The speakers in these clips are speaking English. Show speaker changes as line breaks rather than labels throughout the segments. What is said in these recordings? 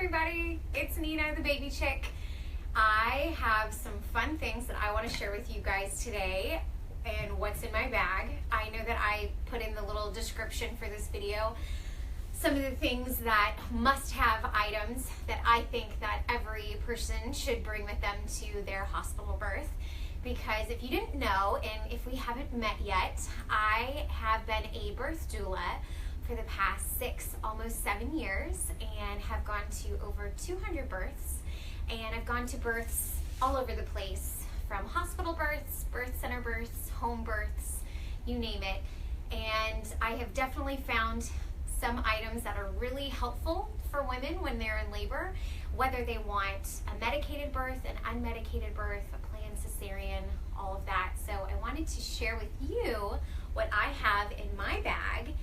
everybody, it's Nina, the baby chick. I have some fun things that I want to share with you guys today and what's in my bag. I know that I put in the little description for this video some of the things that must-have items that I think that every person should bring with them to their hospital birth. Because if you didn't know, and if we haven't met yet, I have been a birth doula for the past 6, almost 7 years, and have gone to over 200 births. And I've gone to births all over the place, from hospital births, birth center births, home births, you name it. And I have definitely found some items that are really helpful for women when they're in labor, whether they want a medicated birth, an unmedicated birth, a planned cesarean, all of that. So I wanted to share with you what I have in my bag,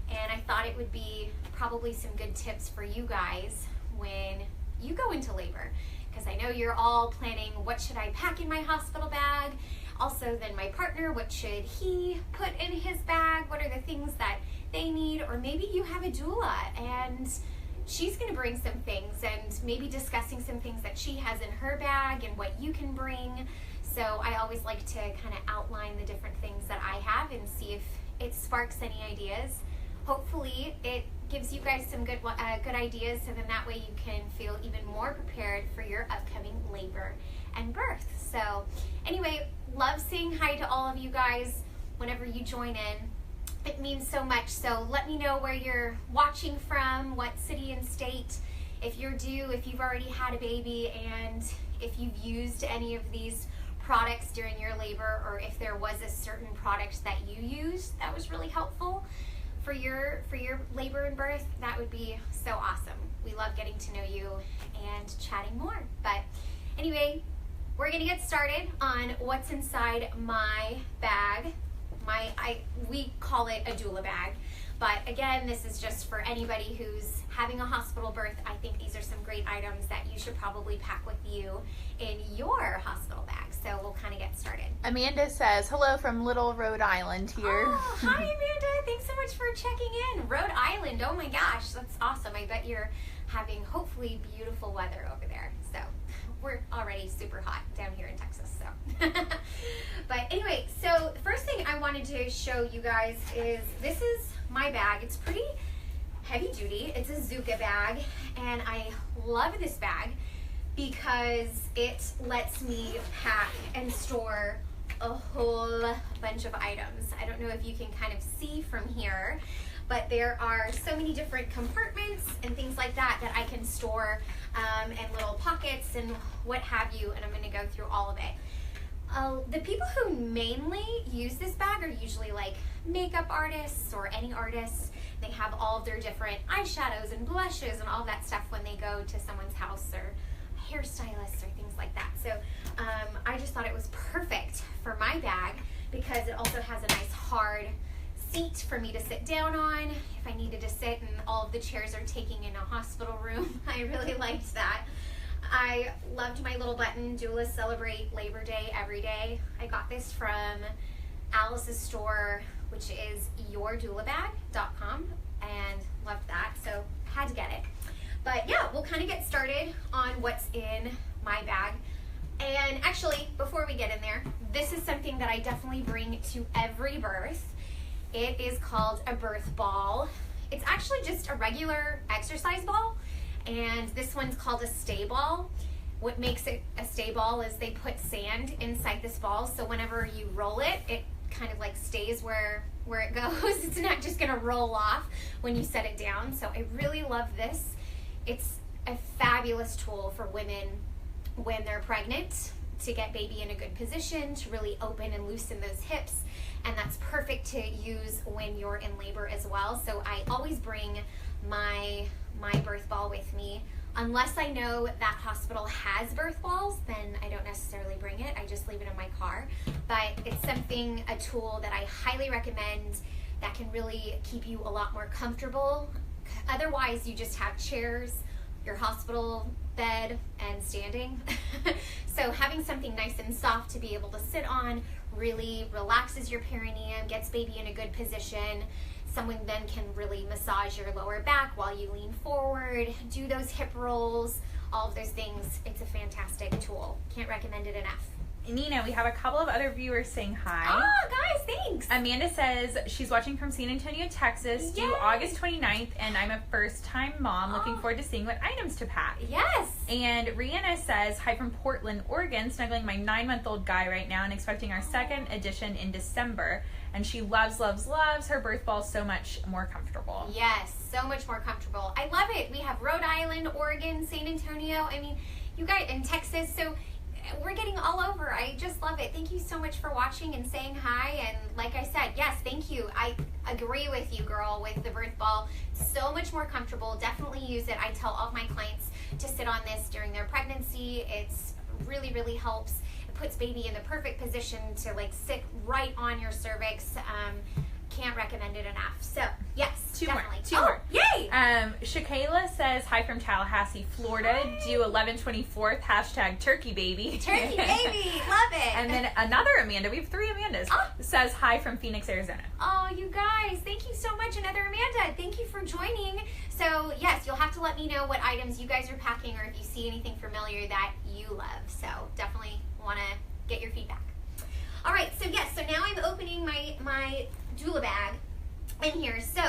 and I thought it would be probably some good tips for you guys when you go into labor, because I know you're all planning, what should I pack in my hospital bag? Also then my partner, what should he put in his bag? What are the things that they need? Or maybe you have a doula and she's going to bring some things, and maybe discussing some things that she has in her bag and what you can bring. So I always like to kind of outline the different things that I have and see if it sparks any ideas. Hopefully it gives you guys some good ideas, so then that way you can feel even more prepared for your upcoming labor and birth. So anyway, love saying hi to all of you guys whenever you join in. It means so much. So let me know where you're watching from, what city and state, if you're due, if you've already had a baby, and if you've used any of these products during your labor, or if there was a certain product that you used that was really helpful for your labor and birth. That would be so awesome. We love getting to know you and chatting more. But anyway, we're gonna get started on what's inside my bag. We call it a doula bag, but again, this is just for anybody who's having a hospital birth. I think these are some great items that you should probably pack with you in your hospital bag. So we'll kind of get started.
Amanda says, hello from Little Rhode Island here.
Oh, hi Amanda, thanks so much for checking in. Rhode Island, oh my gosh, that's awesome. I bet you're having hopefully beautiful weather over there. So we're already super hot down here in Texas, so. But anyway, so the first thing I wanted to show you guys is, this is my bag. It's pretty heavy duty. It's a Zuca bag, and I love this bag because it lets me pack and store a whole bunch of items. I don't know if you can kind of see from here, but there are so many different compartments and things like that that I can store, and little pockets and what have you, and I'm going to go through all of it. The people who mainly use this bag are usually like makeup artists or any artists. They have all of their different eyeshadows and blushes and all that stuff when they go to someone's house, or hairstylists or things like that. So I just thought it was perfect for my bag because it also has a nice hard seat for me to sit down on if I needed to sit, and all of the chairs are taking in a hospital room. I really liked that. I loved my little button, Doulas celebrate Labor Day every day. I got this from Alice's store, which is yourdoulabag.com, and loved that, so had to get it. But yeah, we'll kind of get started on what's in my bag. And actually, before we get in there, this is something that I definitely bring to every birth. It is called a birth ball. It's actually just a regular exercise ball, and this one's called a stay ball. What makes it a stay ball is they put sand inside this ball, so whenever you roll it, it kind of like stays where it goes. It's not just gonna roll off when you set it down. So I really love this. It's a fabulous tool for women when they're pregnant, to get baby in a good position, to really open and loosen those hips. And that's perfect to use when you're in labor as well. So I always bring my birth ball with me. Unless I know that hospital has birth balls, then I don't necessarily bring it. I just leave it in my car. But it's something, a tool that I highly recommend that can really keep you a lot more comfortable. Otherwise, you just have chairs, your hospital bed, and standing. So having something nice and soft to be able to sit on really relaxes your perineum, gets baby in a good position. someone then can really massage your lower back while you lean forward, do those hip rolls, all of those things. It's a fantastic tool. Can't recommend it enough.
Nina, we have a couple of other viewers saying hi.
Oh, guys, thanks.
Amanda says she's watching from San Antonio, Texas, due August 29th, and I'm a first-time mom looking forward to seeing what items to pack.
Yes.
And Rihanna says, hi from Portland, Oregon, snuggling my 9-month-old guy right now and expecting our second edition in December. And she loves, loves, loves her birth ball so much more comfortable.
Yes, so much more comfortable. I love it. We have Rhode Island, Oregon, San Antonio. I mean, you guys, in Texas, so we're getting all over. I just love it. Thank you so much for watching and saying hi. And like I said, yes, thank you. I agree with you, girl, with the birth ball. So much more comfortable. Definitely use it. I tell all of my clients to sit on this during their pregnancy. It's really, really helps. It puts baby in the perfect position to like sit right on your cervix. Can't recommend it enough. So yes,
Two
definitely.
more.
Yay!
Shakayla says hi from Tallahassee, Florida.
Hi.
Due 11/24th. # turkey baby.
Turkey baby, love it.
And then another Amanda. We have 3 Amandas. Says hi from Phoenix, Arizona.
Oh, you guys, thank you so much. Another Amanda, thank you for joining. So yes, you'll have to let me know what items you guys are packing or if you see anything familiar that you love. So definitely want to get your feedback. All right, so yes, so now I'm opening my doula bag in here. So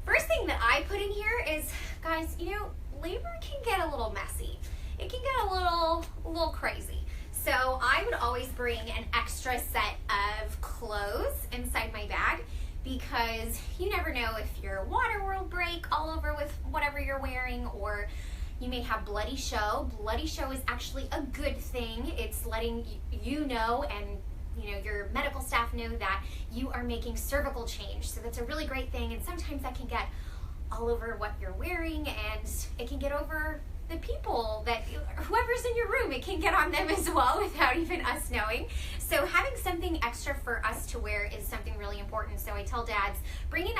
first thing that I put in here is, guys, you know, labor can get a little messy. It can get a little crazy. So I would always bring an extra set of clothes inside my bag because you never know if your water will break all over with whatever you're wearing, or you may have bloody show. Bloody show is actually a good thing. It's letting you know and your medical staff know that you are making cervical change. So that's a really great thing. And sometimes that can get all over what you're wearing, and it can get over the people that whoever's in your room, it can get on them as well without even us knowing. So having something extra for us to wear is something really important. So I tell dads, bring an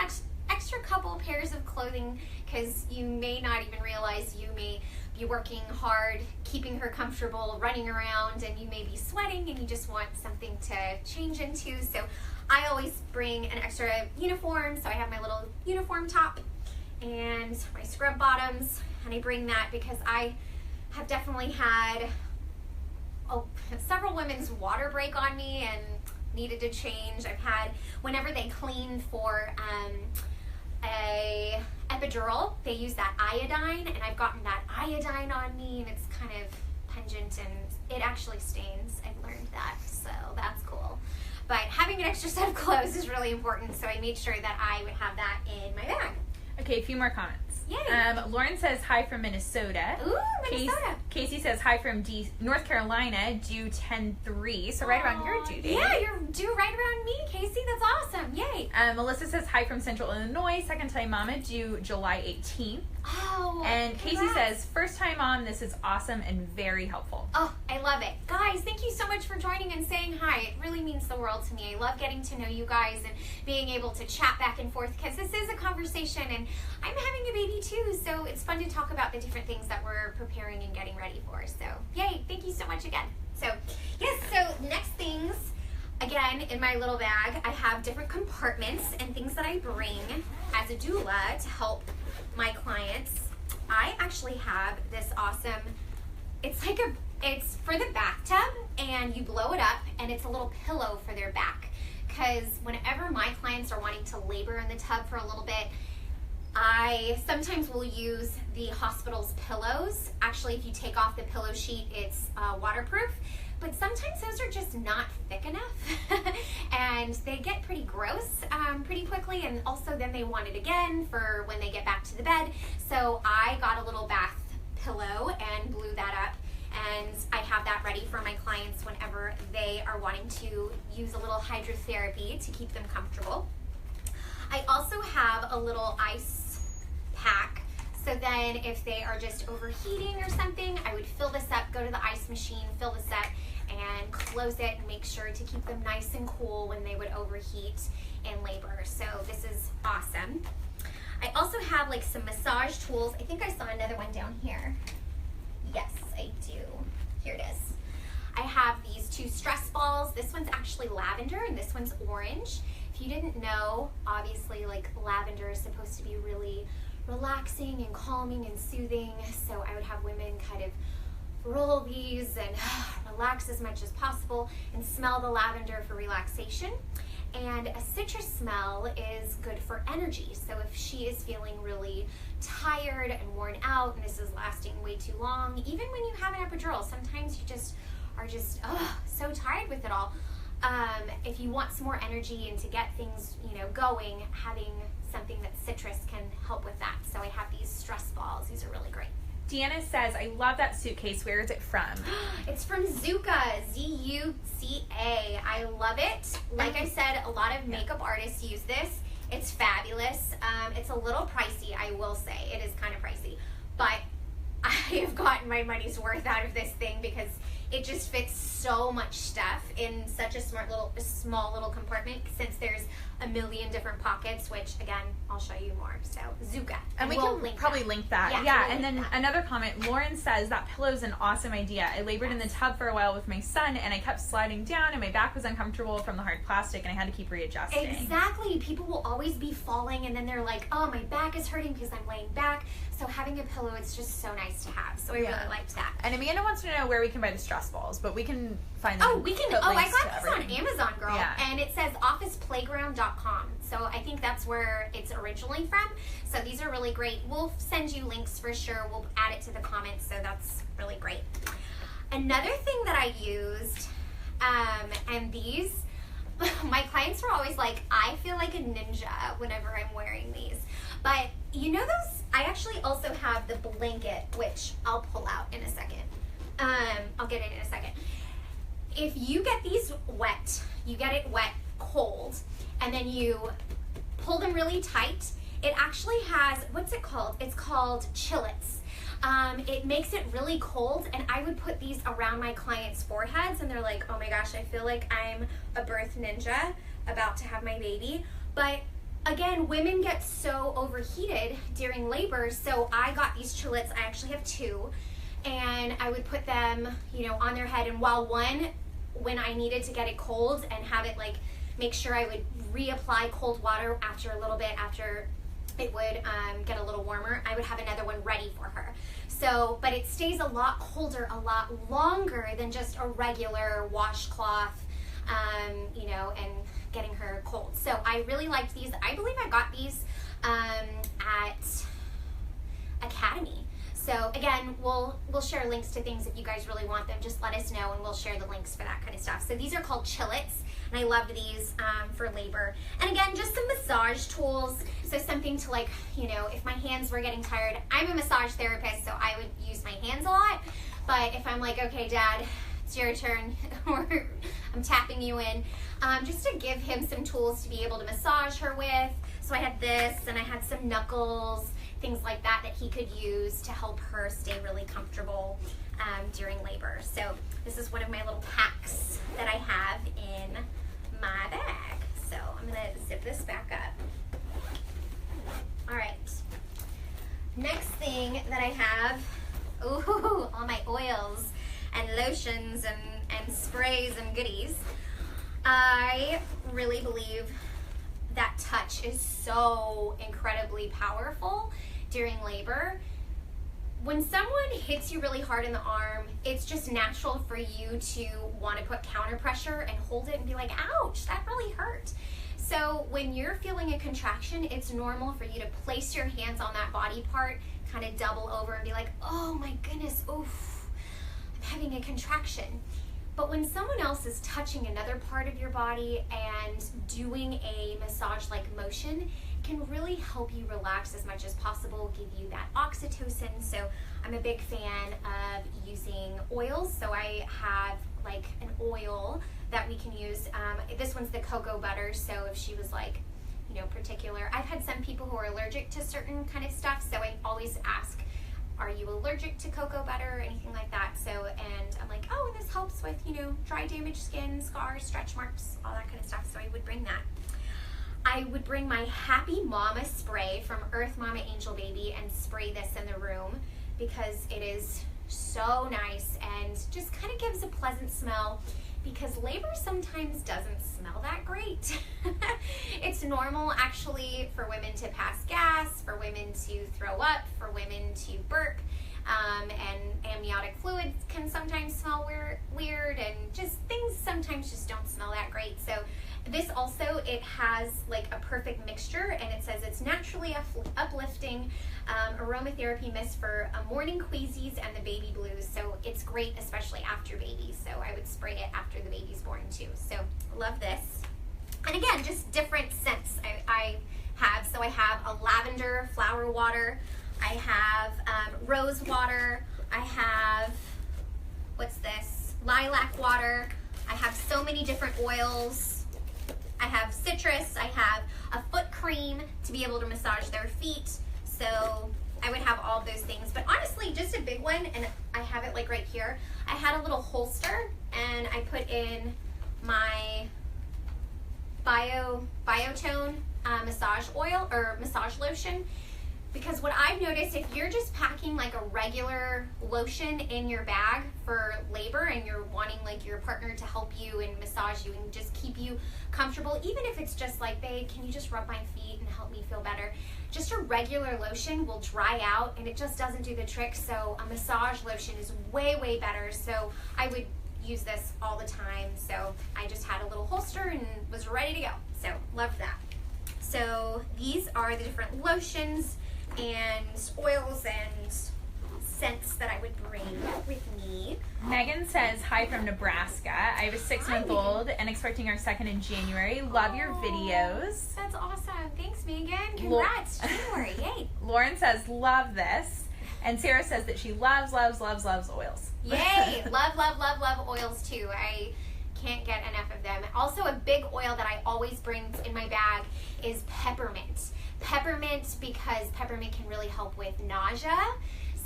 extra couple pairs of clothing, because you may not even realize you may be working hard, keeping her comfortable, running around, and you may be sweating and you just want something to change into. So I always bring an extra uniform. So I have my little uniform top and my scrub bottoms, and I bring that because I have definitely had several women's water break on me and needed to change. I've had, whenever they clean for a epidural, they use that iodine, and I've gotten that iodine on me, and it's kind of pungent and it actually stains. I've learned that, so that's cool. But having an extra set of clothes is really important, so I made sure that I would have that in my bag.
Okay, a few more comments.
Yay.
Lauren says hi from Minnesota.
Ooh, Minnesota.
Casey says hi from North Carolina, due 10/3, so right around your due date.
Yeah, you're due right around me, Casey. That's awesome. Yay.
Melissa says hi from Central Illinois, second time mama, due July 18th.
Oh,
and Casey
congrats.
says, first time mom, this is awesome and very helpful.
Oh, I love it. Guys, thank you so much for joining and saying hi. It really means the world to me. I love getting to know you guys and being able to chat back and forth, because this is a conversation, and I'm having a baby too, so it's fun to talk about the different things that we're preparing and getting ready for. So yay, thank you so much again. So yes, so next things, again, in my little bag, I have different compartments and things that I bring as a doula to help my clients. I actually have this awesome, it's for the bathtub, and you blow it up, and it's a little pillow for their back. Because whenever my clients are wanting to labor in the tub for a little bit, I sometimes will use the hospital's pillows. Actually, if you take off the pillow sheet, it's waterproof. But sometimes those are just not thick enough and they get pretty gross pretty quickly, and also then they want it again for when they get back to the bed. So I got a little bath pillow and blew that up, and I have that ready for my clients whenever they are wanting to use a little hydrotherapy to keep them comfortable. I also have a little ice pack, so then if they are just overheating or something, I would fill this up, go to the ice machine, fill this up, and close it, and make sure to keep them nice and cool when they would overheat in labor. So this is awesome. I also have like some massage tools. I think I saw another one down here. Yes, I do. Here it is. I have these 2 stress balls. This one's actually lavender and this one's orange. if you didn't know, obviously like lavender is supposed to be really relaxing and calming and soothing. So I would have women kind of roll these and relax as much as possible and smell the lavender for relaxation. And a citrus smell is good for energy. So if she is feeling really tired and worn out and this is lasting way too long, even when you have an epidural, sometimes you just are so tired with it all. If you want some more energy and to get things, going, having something that's citrus can help with that. So I have these stress balls. These are really great.
Deanna says, I love that suitcase. Where is it from?
It's from Zuca, Z-U-C-A. I love it. Like I said, a lot of makeup artists use this. It's fabulous. It's a little pricey, I will say. It is kind of pricey. But I have gotten my money's worth out of this thing because it just fits so much stuff in such a small little compartment, since there's a million different pockets, which again, I'll show you more. So Zuca.
And we can probably link that. Yeah. And then another comment, Lauren says, that pillow is an awesome idea. I labored in the tub for a while with my son and I kept sliding down and my back was uncomfortable from the hard plastic and I had to keep readjusting.
Exactly. People will always be falling and then they're like, oh, my back is hurting because I'm laying back. So having a pillow, it's just so nice to have. So I really liked that.
And Amanda wants to know where we can buy the stress balls, but we can find them.
Oh, we can. Oh, I got this on Amazon, girl. Yeah. And it says officeplayground.com. So I think that's where it's originally from. So these are really great. We'll send you links for sure. We'll add it to the comments. So that's really great. Another thing that I used, and these, my clients were always like, I feel like a ninja whenever I'm wearing these. But you know those, I actually also have the blanket, which I'll pull out in a second. I'll get it in a second. If you get these wet, you get it wet, cold, and then you pull them really tight, it actually has, what's it called? It's called chillets. It makes it really cold, and I would put these around my clients' foreheads, and they're like, oh my gosh, I feel like I'm a birth ninja about to have my baby. But again, women get so overheated during labor, so I got these chillets. I actually have two, and I would put them, on their head, and while one, when I needed to get it cold and have it make sure I would reapply cold water after a little bit, after it would get a little warmer, I would have another one ready for her. So, but it stays a lot colder, a lot longer than just a regular washcloth, and getting her cold. So I really liked these. I believe I got these at Academy. So again, we'll share links to things if you guys really want them. Just let us know and we'll share the links for that kind of stuff. So these are called chillets, and I loved these for labor. And again, just some massage tools. So something to if my hands were getting tired, I'm a massage therapist, so I would use my hands a lot. But if I'm like, okay, Dad, it's your turn, or I'm tapping you in, just to give him some tools to be able to massage her with. So I had this, and I had some knuckles, things like that he could use to help her stay really comfortable during labor. So this is one of my little packs that I have in my bag. So I'm gonna zip this back up. All right. Next thing that I have, all my oils and lotions and sprays and goodies. I really believe that touch is so incredibly powerful during labor. When someone hits you really hard in the arm, it's just natural for you to want to put counter pressure and hold it and be like, ouch, that really hurt. So when you're feeling a contraction, it's normal for you to place your hands on that body part, kind of double over and be like, oh my goodness, oof, I'm having a contraction. But when someone else is touching another part of your body and doing a massage-like motion, it can really help you relax as much as possible, give you that oxytocin. So I'm a big fan of using oils. So I have an oil that we can use. This one's the cocoa butter. So if she was particular, I've had some people who are allergic to certain kind of stuff. So I always ask, are you allergic to cocoa butter or anything like that? So, and I'm like, oh, and this helps with, dry damaged skin, scars, stretch marks, all that kind of stuff. So I would bring that. I would bring my Happy Mama spray from Earth Mama Angel Baby and spray this in the room because it is so nice and just kind of gives a pleasant smell. because labor sometimes doesn't smell that great. It's normal actually for women to pass gas, for women to throw up, for women to burp, and amniotic fluids can sometimes smell weird, and just things sometimes just don't smell that great. So this also, it has like a perfect mixture, and it says it's naturally uplifting aromatherapy mist for morning queasies and the baby blues. So it's great, especially after babies. So I would spray it after the baby's born too. So love this. And again, just different scents I have. So I have a lavender flower water. I have rose water. I have, what's this? Lilac water. I have so many different oils. I have citrus. I have a foot cream to be able to massage their feet. So I would have all of those things. But honestly, just a big one, and I have it like right here. I had a little holster, and I put in my Biotone massage oil or massage lotion. Because what I've noticed, if you're just packing like a regular lotion in your bag for labor, and you're wanting like your partner to help you and massage you and just keep you comfortable, even if it's just like, babe, can you just rub my feet and help me feel better? Just a regular lotion will dry out and it just doesn't do the trick. So a massage lotion is way, way better. So I would use this all the time. So I just had a little holster and was ready to go. So loved that. So these are the different lotions and oils and scents that I would bring with me.
Megan says, hi from Nebraska. I have a 6-month-old and expecting our second in January. Love your videos.
That's awesome. Thanks, Megan. Congrats. January. Yay.
Lauren says, love this. And Sarah says that she loves oils.
Yay. Love oils too. I can't get enough of them. Also, a big oil that I always bring in my bag is peppermint. Peppermint, because peppermint can really help with nausea.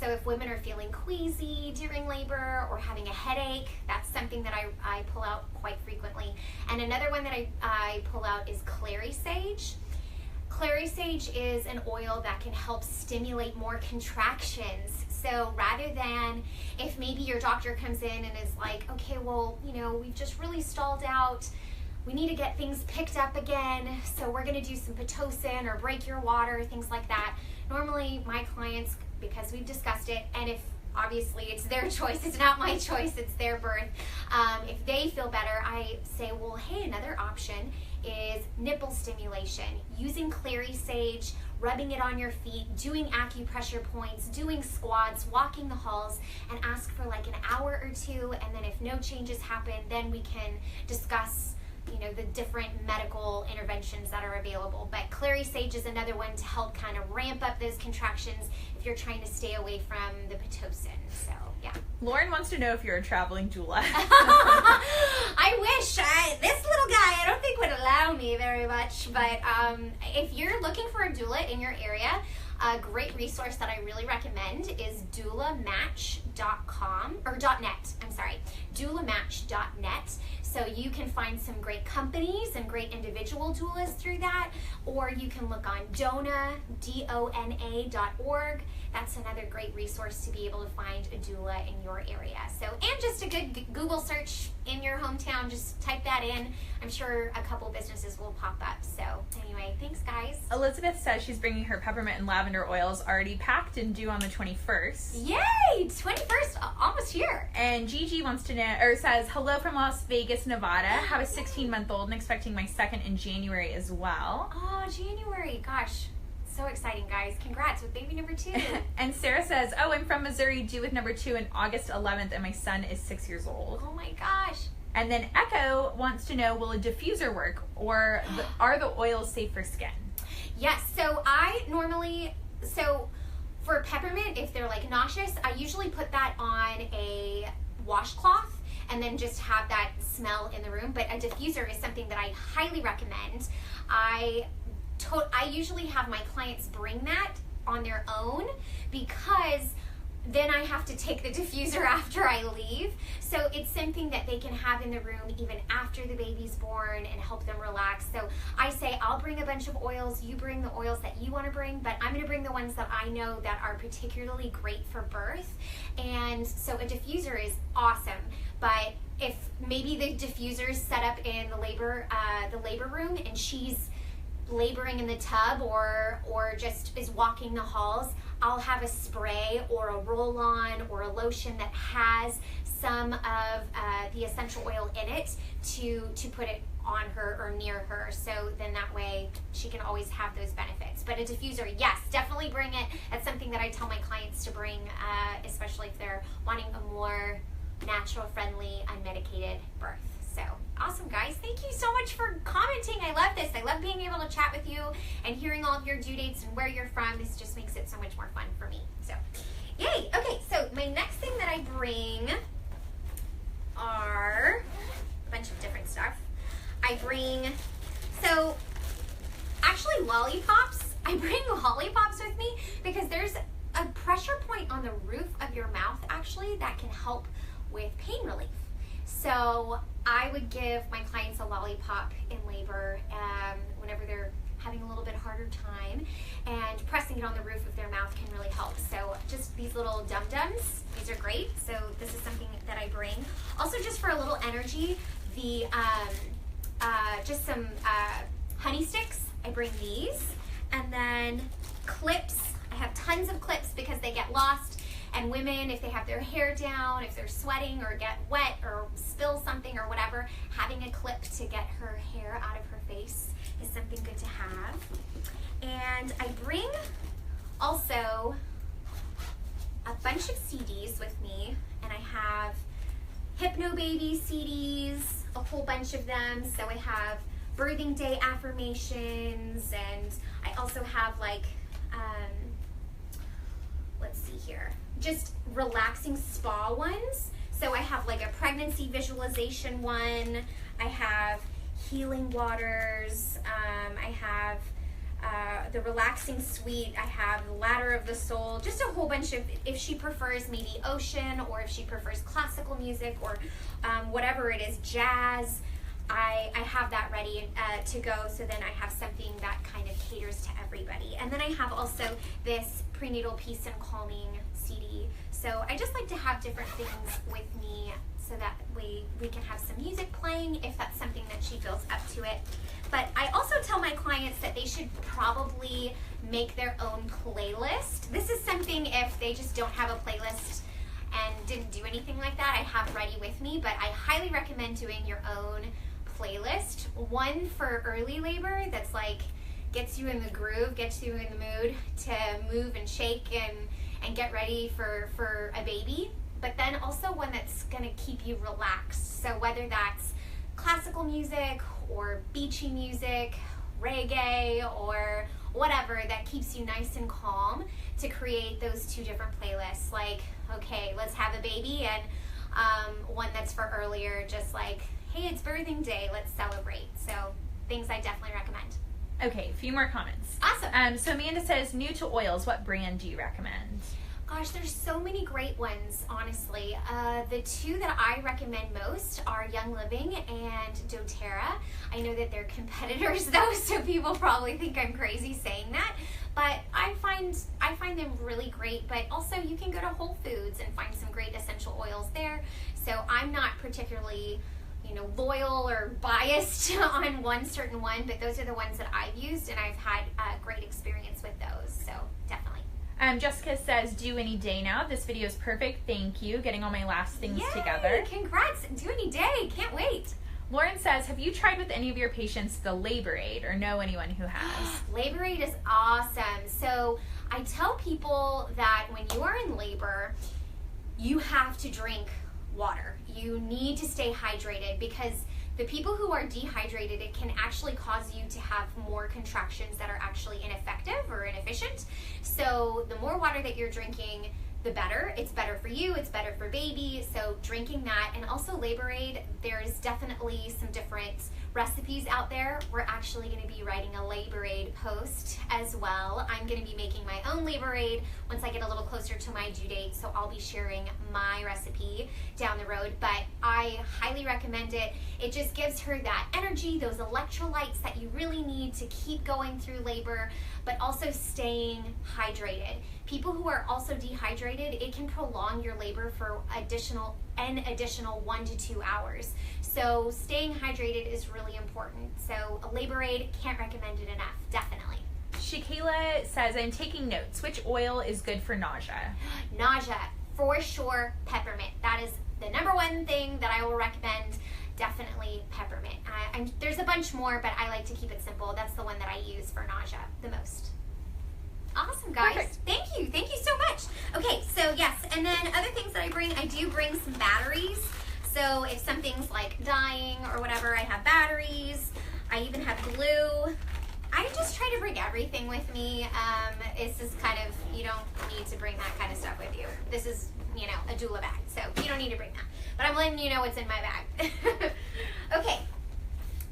So if women are feeling queasy during labor or having a headache, that's something that I pull out quite frequently. And another one that I pull out is clary sage. Clary sage is an oil that can help stimulate more contractions. So rather than if maybe your doctor comes in and is like, okay, well, you know, we've just really stalled out, we need to get things picked up again, so we're going to do some Pitocin or break your water, things like that. Normally my clients, because we've discussed it, and if obviously it's their choice, it's not my choice, it's their birth, if they feel better, I say, well, hey, another option is nipple stimulation, using clary sage, rubbing it on your feet, doing acupressure points, doing squats, walking the halls, and ask for like an hour or two, and then if no changes happen, then we can discuss, you know, the different medical interventions that are available. But clary sage is another one to help kind of ramp up those contractions if you're trying to stay away from the Pitocin. So yeah.
Lauren wants to know if you're a traveling doula.
I wish. This little guy I don't think would allow me very much, but if you're looking for a doula in your area, a great resource that I really recommend is doulamatch.com or .net. I'm sorry, doulamatch.net. So you can find some great companies and great individual doulas through that, or you can look on Dona, DONA.org. That's another great resource to be able to find a doula in your area. So, and just a good Google search in your hometown, just type that in. I'm sure a couple businesses will pop up. So anyway, thanks guys.
Elizabeth says she's bringing her peppermint and lavender oils already packed and due on the 21st.
Yay! 21st, almost here.
And Gigi wants to know, or says, hello from Las Vegas, Nevada. Have a 16-month-old and expecting my second in January as well.
Oh, January. Gosh. So exciting, guys. Congrats with baby number 2.
And Sarah says, oh, I'm from Missouri, due with number 2 on August 11th, and my son is 6 years old.
Oh my gosh.
And then Echo wants to know, will a diffuser work, or are the oils safe for skin?
Yes, so I normally, for peppermint, if they're like nauseous, I usually put that on a washcloth and then just have that smell in the room. But a diffuser is something that I highly recommend. I usually have my clients bring that on their own, because then I have to take the diffuser after I leave. So it's something that they can have in the room even after the baby's born and help them relax. So I say, I'll bring a bunch of oils, you bring the oils that you want to bring, but I'm going to bring the ones that I know that are particularly great for birth. And so a diffuser is awesome, but if maybe the diffuser's set up in the labor room and she's laboring in the tub or just is walking the halls, I'll have a spray or a roll-on or a lotion that has some of the essential oil in it to put it on her or near her, so then that way she can always have those benefits. But a diffuser, yes, definitely bring it. That's something that I tell my clients to bring, especially if they're wanting a more natural, friendly, unmedicated birth. So awesome, guys. Thank you so much for commenting. I love this. I love being able to chat with you and hearing all of your due dates and where you're from. This just makes it so much more fun for me. So yay. Okay, so my next thing that I bring are a bunch of different stuff. I bring, so actually lollipops. I bring lollipops with me because there's a pressure point on the roof of your mouth actually that can help with pain relief. So I would give my clients a lollipop in labor whenever they're having a little bit harder time, and pressing it on the roof of their mouth can really help. So just these little dum-dums, these are great. So this is something that I bring. Also just for a little energy, the just some honey sticks, I bring these. And then clips, I have tons of clips because they get lost. And women, if they have their hair down, if they're sweating or get wet or spill something or whatever, having a clip to get her hair out of her face is something good to have. And I bring also a bunch of CDs with me, and I have Hypno Baby CDs, a whole bunch of them. So I have birthing day affirmations, and I also have like, let's see here, just relaxing spa ones. So I have like a pregnancy visualization one, I have healing waters, I have the relaxing suite, I have the ladder of the soul, just a whole bunch of, if she prefers maybe ocean, or if she prefers classical music, or whatever it is, jazz, I have that ready to go, so then I have something that kind of caters to everybody. And then I have also this prenatal peace and calming CD. So I just like to have different things with me so that we can have some music playing if that's something that she feels up to it. But I also tell my clients that they should probably make their own playlist. This is something if they just don't have a playlist and didn't do anything like that, I have ready with me, but I highly recommend doing your own playlist. One for early labor that's like gets you in the groove, gets you in the mood to move and shake and get ready for a baby, but then also one that's gonna keep you relaxed. So whether that's classical music or beachy music, reggae, or whatever that keeps you nice and calm, to create those two different playlists. Like, okay, let's have a baby, and one that's for earlier, just like, hey, it's birthing day, let's celebrate. So things I definitely recommend.
Okay, a few more comments.
Awesome.
So Amanda says, new to oils, what brand do you recommend?
Gosh, there's so many great ones, honestly. The two that I recommend most are Young Living and doTERRA. I know that they're competitors though, so people probably think I'm crazy saying that, but I find them really great. But also you can go to Whole Foods and find some great essential oils there. So I'm not particularly, loyal or biased on one certain one, but those are the ones that I've used, and I've had a great experience with those, so definitely.
Jessica says, due any day now. This video is perfect. Thank you. Getting all my last things
Yay,
together.
Congrats. Due any day. Can't wait.
Lauren says, have you tried with any of your patients the Labor Aid, or know anyone who has?
Labor Aid is awesome. So I tell people that when you are in labor, you have to drink water. You need to stay hydrated, because the people who are dehydrated, it can actually cause you to have more contractions that are actually ineffective or inefficient. So the more water that you're drinking, the better. It's better for you, it's better for baby. So drinking that, and also Labor Aid, there's definitely some different recipes out there. We're actually going to be writing a Labor Aid post as well. I'm going to be making my own Labor Aid once I get a little closer to my due date, so I'll be sharing my recipe down the road, but I highly recommend it. It just gives her that energy, those electrolytes that you really need to keep going through labor, but also staying hydrated. People who are also dehydrated, it can prolong your labor for additional an additional 1 to 2 hours. So staying hydrated is really important. So a labor aid, can't recommend it enough, definitely.
Shakayla says, I'm taking notes. Which oil is good for nausea?
Nausea, for sure, peppermint. That is the number one thing that I will recommend. Definitely peppermint. There's a bunch more, but I like to keep it simple. That's the one that I use for nausea the most. Awesome, guys.
Perfect.
Thank you so much. Okay, so yes, and then other things that I do bring some batteries. So if something's like dying or whatever, I have batteries. I even have glue. I just try to bring everything with me. It's just kind of, you don't need to bring that kind of stuff with you. This is, a doula bag, so you don't need to bring that. But I'm letting you know what's in my bag. Okay,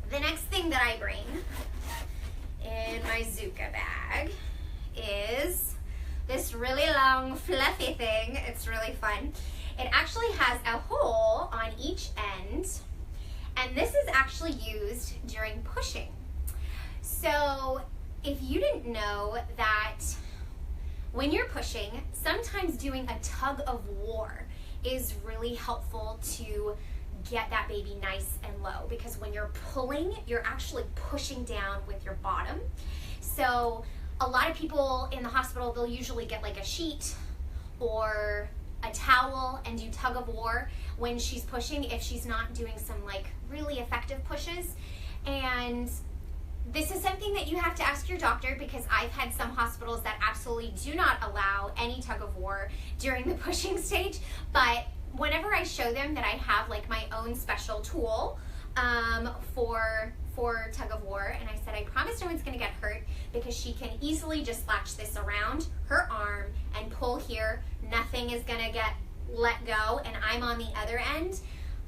the next thing that I bring in my Zuca bag is this really long fluffy thing. It's really fun. It actually has a hole on each end, and this is actually used during pushing. So if you didn't know that when you're pushing, sometimes doing a tug of war is really helpful to get that baby nice and low, because when you're pulling, you're actually pushing down with your bottom. So a lot of people in the hospital, they'll usually get like a sheet or a towel and do tug of war when she's pushing, if she's not doing some like really effective pushes. And this is something that you have to ask your doctor, because I've had some hospitals that absolutely do not allow any tug of war during the pushing stage. But whenever I show them that I have like my own special tool for tug of war, and I said, I promise no one's gonna get hurt, because she can easily just latch this around her arm and pull here. Nothing is gonna get let go, and I'm on the other end.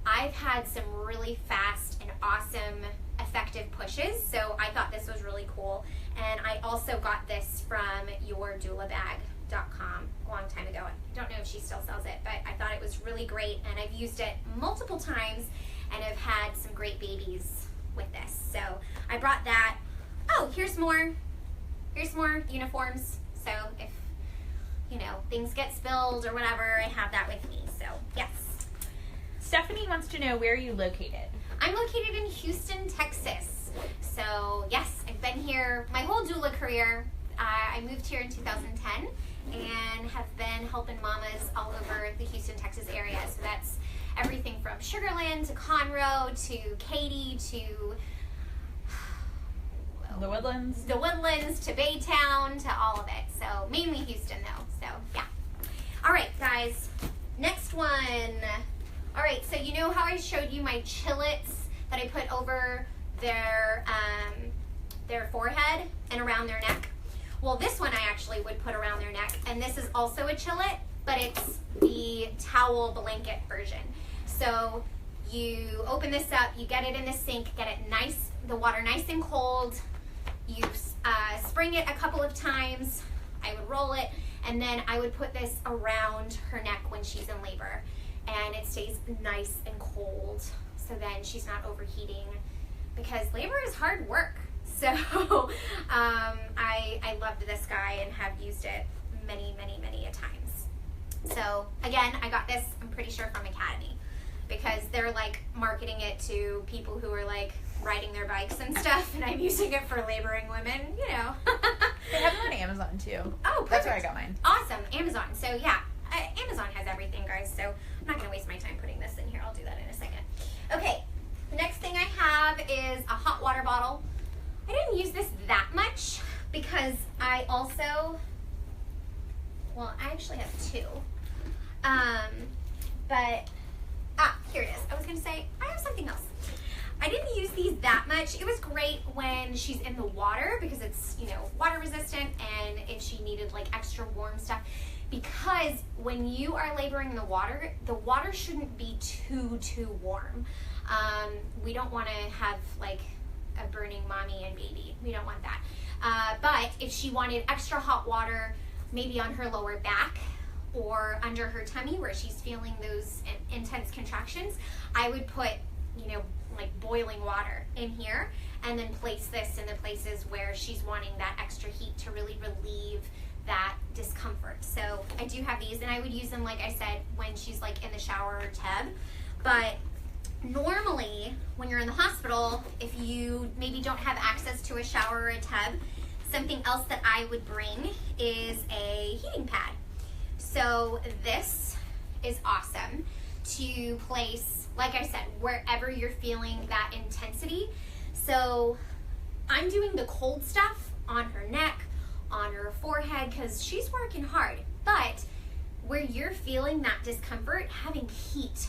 I've had some really fast and awesome effective pushes, so I thought this was really cool. And I also got this from yourdoulabag.com a long time ago. I don't know if she still sells it, but I thought it was really great, and I've used it multiple times and I've had some great babies with this. So I brought that. Oh, here's more uniforms. So if things get spilled or whatever, I have that with me. So yes.
Stephanie wants to know, where are you located?
I'm located in Houston, Texas. So yes, I've been here my whole doula career. I moved here in 2010 and have been helping mamas all over the Houston, Texas area. So that's everything from Sugar Land to Conroe to Katy to
The Woodlands
to Baytown to all of it. So mainly Houston though. So yeah. All right, guys. Next one. All right, so you know how I showed you my chillets that I put over their forehead and around their neck? Well, this one I actually would put around their neck, and this is also a chillet, but it's the towel blanket version. So you open this up, you get it in the sink, get it nice, the water nice and cold. You spring it a couple of times. I would roll it, and then I would put this around her neck when she's in labor, and it stays nice and cold, so then she's not overheating, because labor is hard work. So I loved this guy and have used it many a times. So again, I got this, I'm pretty sure, from Academy, because they're like marketing it to people who are like riding their bikes and stuff, and I'm using it for laboring women,
They have them on Amazon too.
Oh, perfect.
That's where I got mine.
Awesome, Amazon. So yeah, Amazon has everything, guys, so I'm not gonna waste my time putting this in here. I'll do that in a second. Okay, the next thing I have is a hot water bottle. I didn't use this that much because I actually have two. Here it is. I was gonna say, I have something else. I didn't use these that much. It was great when she's in the water, because it's, water resistant, and if she needed like extra warm stuff. Because when you are laboring in the water shouldn't be too warm. We don't want to have like a burning mommy and baby. We don't want that. But if she wanted extra hot water, maybe on her lower back or under her tummy where she's feeling those intense contractions, I would put, like boiling water in here, and then place this in the places where she's wanting that extra heat to really relieve that discomfort. So I do have these, and I would use them, like I said, when she's like in the shower or tub. But normally when you're in the hospital, if you maybe don't have access to a shower or a tub, something else that I would bring is a heating pad. So this is awesome to place, like I said, wherever you're feeling that intensity. So I'm doing the cold stuff on her neck, on her forehead, because she's working hard. But where you're feeling that discomfort, having heat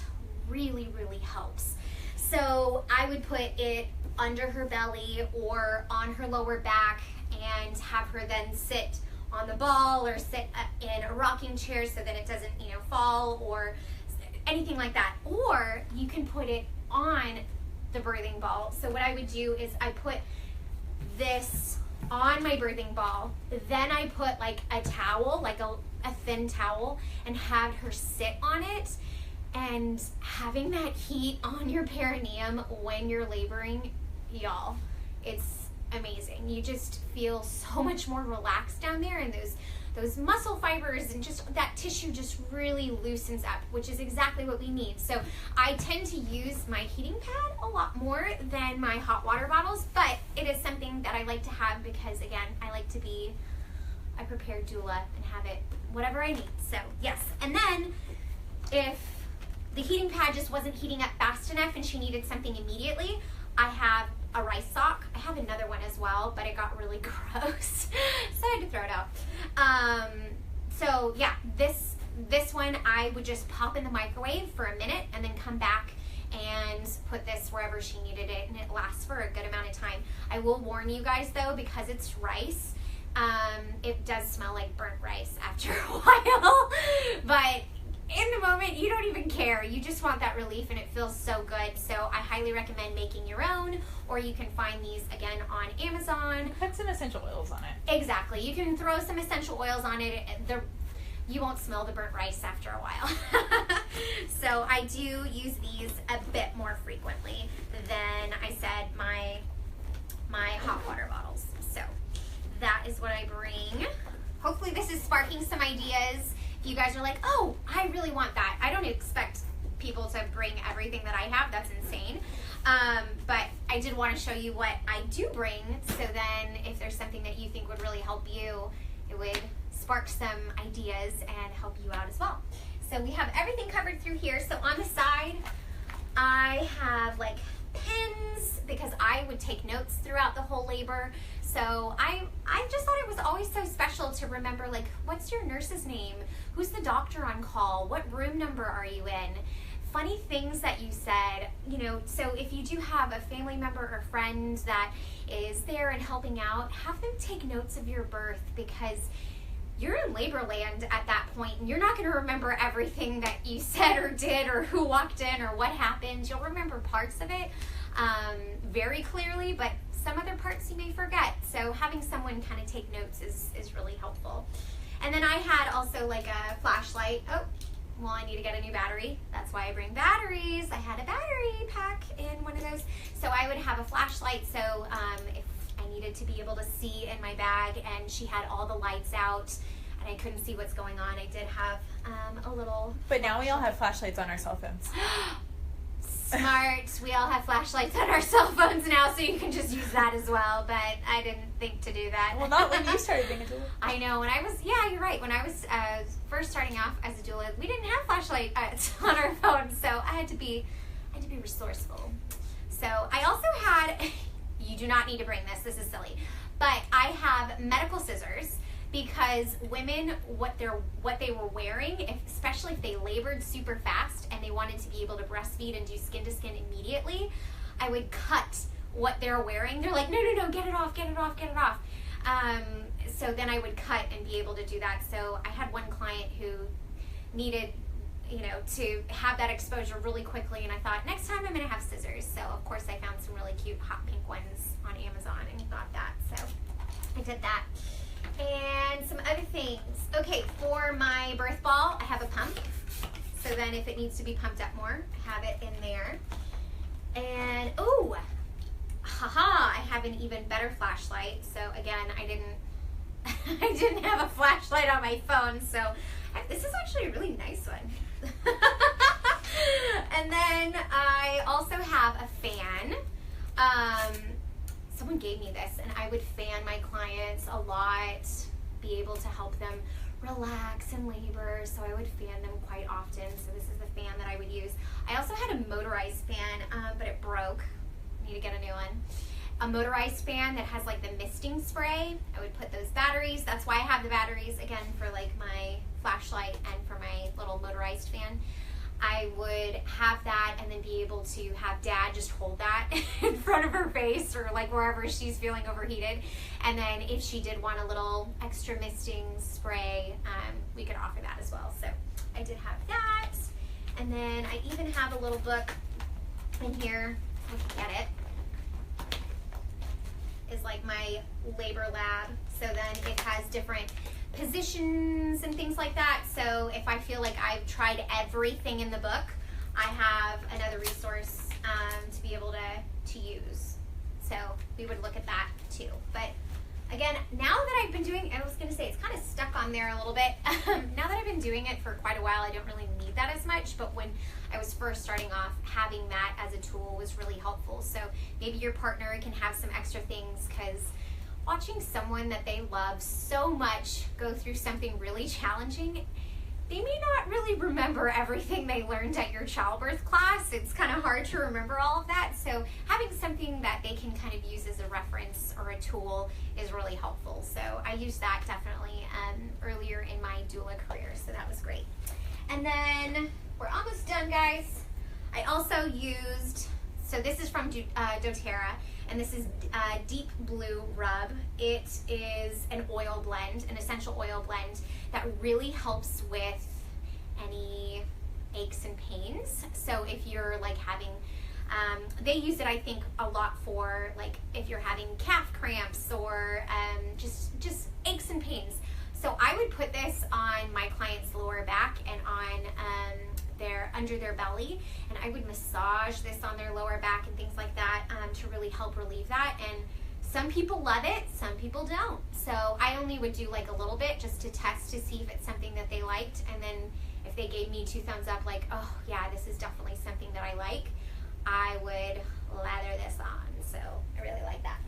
really, really helps. So I would put it under her belly or on her lower back and have her then sit on the ball or sit in a rocking chair so that it doesn't, fall or anything like that. Or you can put it on the birthing ball. So what I would do is I put this on my birthing ball, then I put like a towel, like a thin towel, and have her sit on it. And having that heat on your perineum when you're laboring, y'all, it's amazing. You just feel so much more relaxed down there, and those muscle fibers and just that tissue just really loosens up, which is exactly what we need. So I tend to use my heating pad a lot more than my hot water bottles, but it is something that I like to have because, again, I like to be a prepared doula and have it whatever I need. So yes, and then if the heating pad just wasn't heating up fast enough and she needed something immediately, I have a rice sock. I have another one as well, but it got really gross, so I had to throw it out. So yeah, this one I would just pop in the microwave for a minute and then come back and put this wherever she needed it, and it lasts for a good amount of time. I will warn you guys though, because it's rice, it does smell like burnt rice after a while, but in the moment, you don't even care. You just want that relief, and it feels so good. So I highly recommend making your own, or you can find these, again, on Amazon.
Put some essential oils on it.
Exactly. You can throw some essential oils on it. You won't smell the burnt rice after a while. So I do use these a bit more frequently than, I said, my hot water bottles. So that is what I bring. Hopefully this is sparking some ideas. If you guys are like, oh, I really want that. I don't expect people to bring everything that I have. That's insane. But I did want to show you what I do bring, so then if there's something that you think would really help you, it would spark some ideas and help you out as well. So we have everything covered through here. So on the side, I have like pins because I would take notes throughout the whole labor. So I just thought it was always so special to remember, like, what's your nurse's name? Who's the doctor on call? What room number are you in? Funny things that you said, so if you do have a family member or friend that is there and helping out, have them take notes of your birth, because you're in labor land at that point, and you're not going to remember everything that you said or did or who walked in or what happened. You'll remember parts of it very clearly, but some other parts you may forget. So having someone kind of take notes is really helpful. And then I had also like a flashlight. Oh, well, I need to get a new battery. That's why I bring batteries. I had a battery pack in one of those. So I would have a flashlight, so if I needed to be able to see in my bag and she had all the lights out and I couldn't see what's going on, I did have a little...
But now we all have flashlights on our cell phones.
Smart. We all have flashlights on our cell phones now, so you can just use that as well, but I didn't think to do that.
Well, not when you started being a doula.
I know. When I was, yeah, you're right. When I was first starting off as a doula, we didn't have flashlights on our phones, so I had to be resourceful. So I also had, you do not need to bring this is silly, but I have medical scissors, because women, what they were wearing, especially if they labored super fast and they wanted to be able to breastfeed and do skin to skin immediately, I would cut what they're wearing. They're like, no, get it off. So then I would cut and be able to do that. So I had one client who needed, to have that exposure really quickly, and I thought, next time I'm gonna have scissors. So of course I found some really cute hot pink ones on Amazon and got that. So I did that. And some other things. Okay, for my birth ball, I have a pump. So then if it needs to be pumped up more, I have it in there. And, I have an even better flashlight. So again, I didn't I didn't have a flashlight on my phone, so this is actually a really nice one. And then I also have a fan. Someone gave me this, and I would fan my clients a lot, be able to help them relax in labor, so I would fan them quite often. So this is the fan that I would use. I also had a motorized fan, but it broke. I need to get a new one. A motorized fan that has like the misting spray. I would put those batteries. That's why I have the batteries, again, for like my flashlight and for my little motorized fan. I would have that and then be able to have Dad just hold that in front of her face or like wherever she's feeling overheated. And then if she did want a little extra misting spray, we could offer that as well. So I did have that. And then I even have a little book in here. I can get it. It's like my labor lab. So then it has different positions and things like that. So if I feel like I've tried everything in the book, I have another resource to be able to use. So we would look at that too. But again, now that I've been doing, I was going to say it's kind of stuck on there a little bit. Now that I've been doing it for quite a while, I don't really need that as much. But when I was first starting off, having that as a tool was really helpful. So maybe your partner can have some extra things, because watching someone that they love so much go through something really challenging, they may not really remember everything they learned at your childbirth class. It's kind of hard to remember all of that. So having something that they can kind of use as a reference or a tool is really helpful. So I used that definitely earlier in my doula career. So that was great. And then we're almost done, guys. I also used, so this is from doTERRA, and this is Deep Blue Rub. It is an oil blend, an essential oil blend that really helps with any aches and pains. So if you're like having, they use it, I think, a lot for like if you're having calf cramps or just aches and pains. So I would put this on my client's lower back and on under their belly, and I would massage this on their lower back and things like that to really help relieve that. And some people love it, some people don't. So I only would do like a little bit just to test to see if it's something that they liked, and then if they gave me 2 thumbs up, like, oh yeah, this is definitely something that I like, I would lather this on. So I really like that.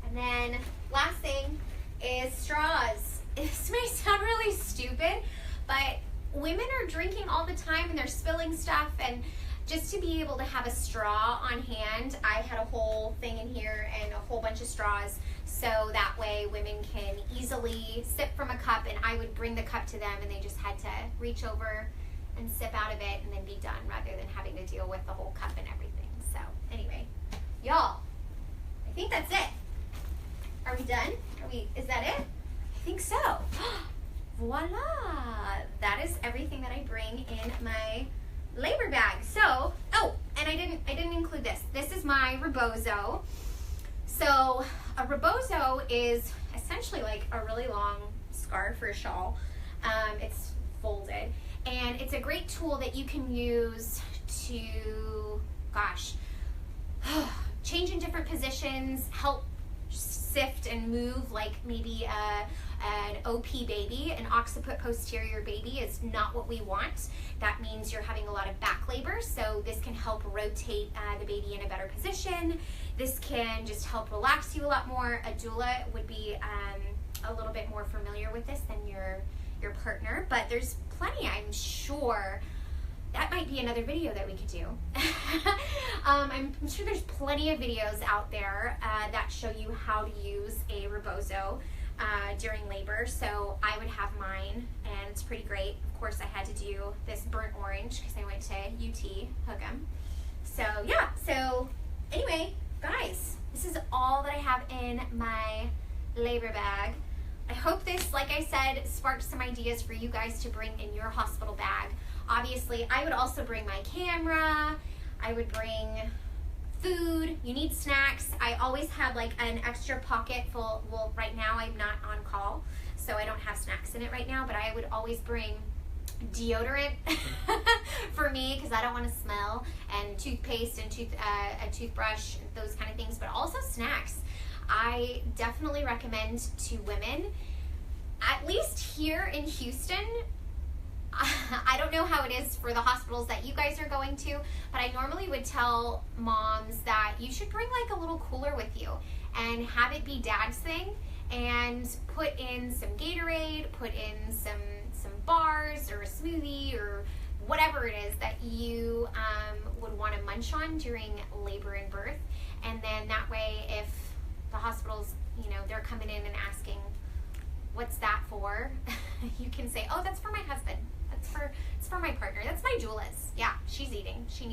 And then last thing is straws. This may sound really stupid, but women are drinking all the time and they're spilling stuff, and just to be able to have a straw on hand, I had a whole thing in here and a whole bunch of straws, so that way women can easily sip from a cup, and I would bring the cup to them and they just had to reach over and sip out of it and then be done, rather than having to deal with the whole cup and everything. So anyway, y'all, I think that's it. Are we done? Is that it? I think so. Voila! That is everything that I bring in my labor bag. So, oh, and I didn't include this. This is my rebozo. So a rebozo is essentially like a really long scarf or a shawl. It's folded, and it's a great tool that you can use to, change in different positions, help sift and move, like maybe an OP baby, an occiput posterior baby, is not what we want. That means you're having a lot of back labor, so this can help rotate the baby in a better position. This can just help relax you a lot more. A doula would be a little bit more familiar with this than your partner, but there's plenty, I'm sure. That might be another video that we could do. I'm sure there's plenty of videos out there that show you how to use a rebozo during labor. So I would have mine, and it's pretty great. Of course, I had to do this burnt orange because I went to UT Hookham. So yeah, so anyway, guys, this is all that I have in my labor bag. I hope this, like I said, sparked some ideas for you guys to bring in your hospital bag. Obviously, I would also bring my camera. I would bring food. You need snacks. I always have like an extra pocket full. Well, right now I'm not on call, so I don't have snacks in it right now, but I would always bring deodorant for me because I don't want to smell, and toothpaste and a toothbrush, those kind of things, but also snacks. I definitely recommend to women at least here in Houston, I don't know how it is for the hospitals that you guys are going to, but I normally would tell moms that you should bring like a little cooler with you and have it be dad's thing, and put in some Gatorade, put in some bars or a smoothie or whatever it is that you would want to munch on during labor and birth. And then that way, if the hospitals, you know, they're coming in and asking, what's that for? You can say, oh, that's for my husband. It's for my partner. That's my doula's. Yeah, she's eating. She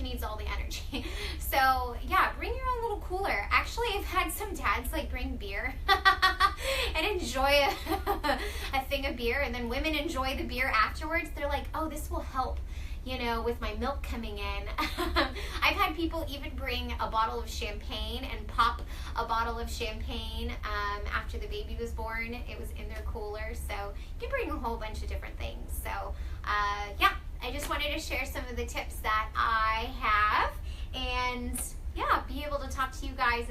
needs all the energy. So yeah, bring your own little cooler. Actually, I've had some dads like bring beer and enjoy a thing of beer, and then women enjoy the beer afterwards. They're like, oh, this will help, you know, with my milk coming in. I've had people even bring a bottle of champagne and pop a bottle of champagne after the baby was born. It was in their cooler. So you can bring a whole bunch of different things. So yeah, I just wanted to share some of the tips that I have, and yeah, be able to talk to you guys,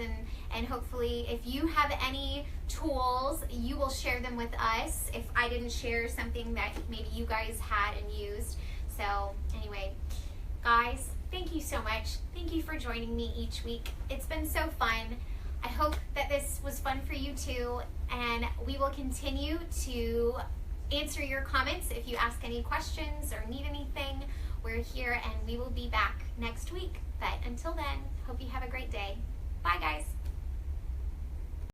and hopefully if you have any tools, you will share them with us if I didn't share something that maybe you guys had and used. So anyway, guys, thank you so much. Thank you for joining me each week. It's been so fun. I hope that this was fun for you too, and we will continue to answer your comments. If you ask any questions or need anything, we're here, and we will be back next week. But until then, hope you have a great day. Bye, guys.